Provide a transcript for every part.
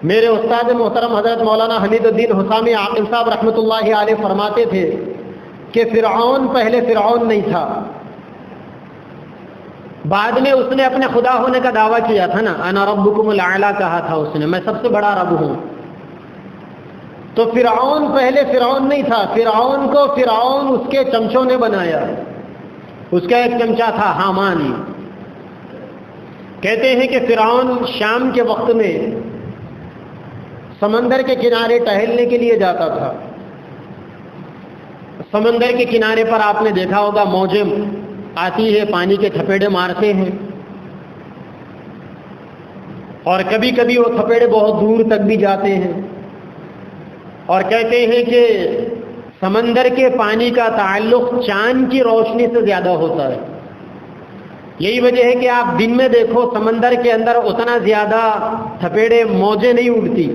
میرے استاد محترم حضرت مولانا حمید الدین حسامی عاقل صاحب رحمۃ اللہ علیہ فرماتے تھے کہ فرعون پہلے فرعون نہیں تھا، بعد میں اس نے اپنے خدا ہونے کا دعویٰ کیا تھا نا، انا ربکم الاعلی کہا تھا اس نے، میں سب سے بڑا رب ہوں۔ تو فرعون پہلے فرعون نہیں تھا، فرعون کو فرعون اس کے چمچوں نے بنایا۔ اس کا ایک چمچا تھا حامان۔ کہتے ہیں کہ فرعون شام کے وقت میں سمندر کے کنارے ٹہلنے کے لیے جاتا تھا۔ سمندر کے کنارے پر آپ نے دیکھا ہوگا موجیں آتی ہے، پانی کے تھپیڑے مارتے ہیں، اور کبھی کبھی وہ تھپیڑے بہت دور تک بھی جاتے ہیں، اور کہتے ہیں کہ سمندر کے پانی کا تعلق چاند کی روشنی سے زیادہ ہوتا ہے۔ یہی وجہ ہے کہ آپ دن میں دیکھو سمندر کے اندر اتنا زیادہ تھپیڑے موجیں نہیں اٹھتی،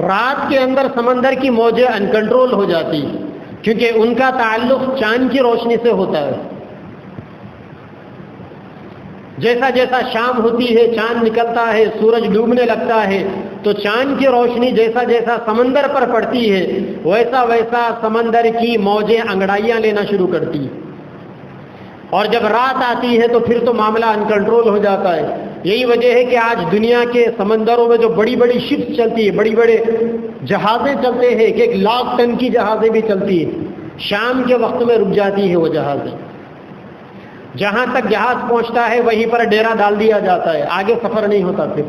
رات کے اندر سمندر کی موجیں انکنٹرول ہو جاتی، کیونکہ ان کا تعلق چاند کی روشنی سے ہوتا ہے۔ جیسا جیسا شام ہوتی ہے، چاند نکلتا ہے، سورج ڈوبنے لگتا ہے، تو چاند کی روشنی جیسا جیسا سمندر پر پڑتی ہے، ویسا ویسا سمندر کی موجیں انگڑائیاں لینا شروع کرتی ہیں، اور جب رات آتی ہے تو پھر تو معاملہ انکنٹرول ہو جاتا ہے۔ یہی وجہ ہے کہ آج دنیا کے سمندروں میں جو بڑی بڑی شپس چلتی ہے، بڑی بڑے جہازیں چلتے ہیں، کہ 1,00,000 ٹن کی جہازیں بھی چلتی ہیں، شام کے وقت میں رک جاتی ہے وہ جہازیں۔ جہاں تک جہاز پہنچتا ہے وہیں پر ڈیرا ڈال دیا جاتا ہے، آگے سفر نہیں ہوتا پھر،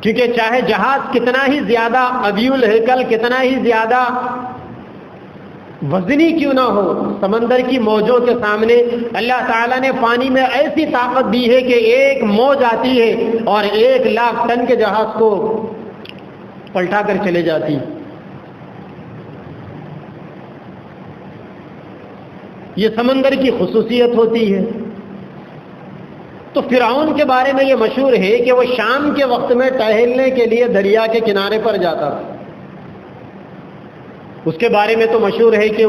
کیونکہ چاہے جہاز کتنا ہی زیادہ قوی الہیکل، کتنا ہی زیادہ وزنی کیوں نہ ہو، سمندر کی موجوں کے سامنے اللہ تعالیٰ نے پانی میں ایسی طاقت دی ہے کہ ایک موج آتی ہے اور 1,00,000 ٹن کے جہاز کو پلٹا کر چلے جاتی۔ یہ سمندر کی خصوصیت ہوتی ہے۔ تو فرعون کے بارے میں یہ مشہور ہے کہ وہ شام کے وقت میں ٹہلنے کے لیے دریا کے کنارے پر جاتا تھا۔ اس کے بارے میں تو مشہور ہے کہ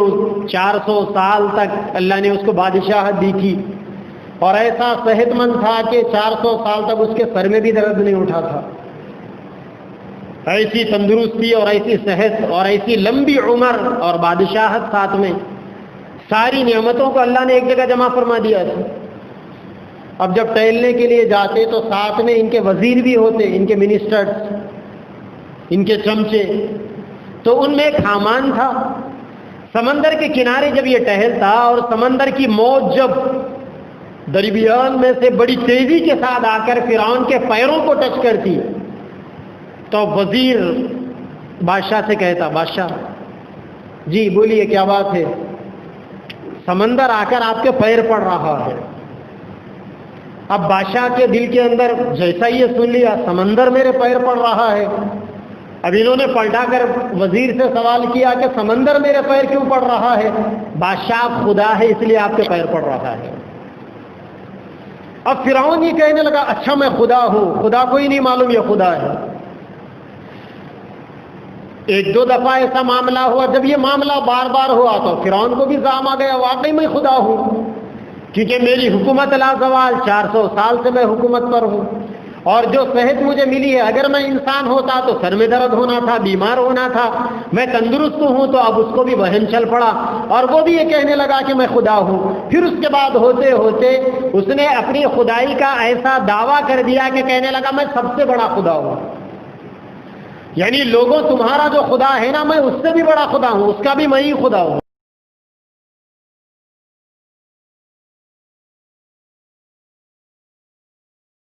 400 سال تک اللہ نے اس کو بادشاہت دی تھی، اور ایسا صحت مند تھا کہ 400 سال تک اس کے سر میں بھی درد نہیں اٹھا تھا۔ ایسی تندرستی اور ایسی صحت اور ایسی لمبی عمر اور بادشاہت ساتھ میں، ساری نعمتوں کو اللہ نے ایک جگہ جمع فرما دیا تھا۔ اب جب ٹہلنے کے لیے جاتے تو ساتھ میں ان کے وزیر بھی ہوتے، ان کے منسٹرز، ان کے چمچے، تو ان میں ایک حامان تھا۔ سمندر کے کنارے جب یہ ٹہلتا اور سمندر کی موج جب درمیان میں سے بڑی تیزی کے ساتھ آ کر فرعون کے پیروں کو ٹچ کرتی، تو وزیر بادشاہ سے کہتا، بادشاہ جی بولیے کیا بات ہے؟ سمندر آ کر آپ کے پیر پڑ رہا ہے۔ اب بادشاہ کے دل کے اندر جیسا یہ سن لیا سمندر میرے پیر پڑ رہا ہے، اب انہوں نے پلٹا کر وزیر سے سوال کیا کہ سمندر میرے پیر کیوں پڑ رہا ہے؟ بادشاہ خدا ہے اس لیے آپ کے پیر پڑ رہا ہے۔ اب فرعون یہ کہنے لگا اچھا میں خدا ہوں، خدا کو ہی نہیں معلوم یہ خدا ہے۔ ایک دو دفعہ ایسا معاملہ ہوا، جب یہ معاملہ بار بار ہوا تو فرعون کو بھی زعم آ گیا واقعی میں خدا ہوں، کیونکہ میری حکومت لا زوال، 400 سال سے میں حکومت پر ہوں، اور جو صحت مجھے ملی ہے، اگر میں انسان ہوتا تو سر میں درد ہونا تھا، بیمار ہونا تھا، میں تندرست ہوں، تو اب اس کو بھی وہن چل پڑا اور وہ بھی یہ کہنے لگا کہ میں خدا ہوں۔ پھر اس کے بعد ہوتے ہوتے اس نے اپنی خدائی کا ایسا دعویٰ کر دیا کہ کہنے لگا میں سب سے بڑا خدا ہوں، یعنی لوگوں تمہارا جو خدا ہے نا، میں اس سے بھی بڑا خدا ہوں، اس کا بھی میں ہی خدا ہوں۔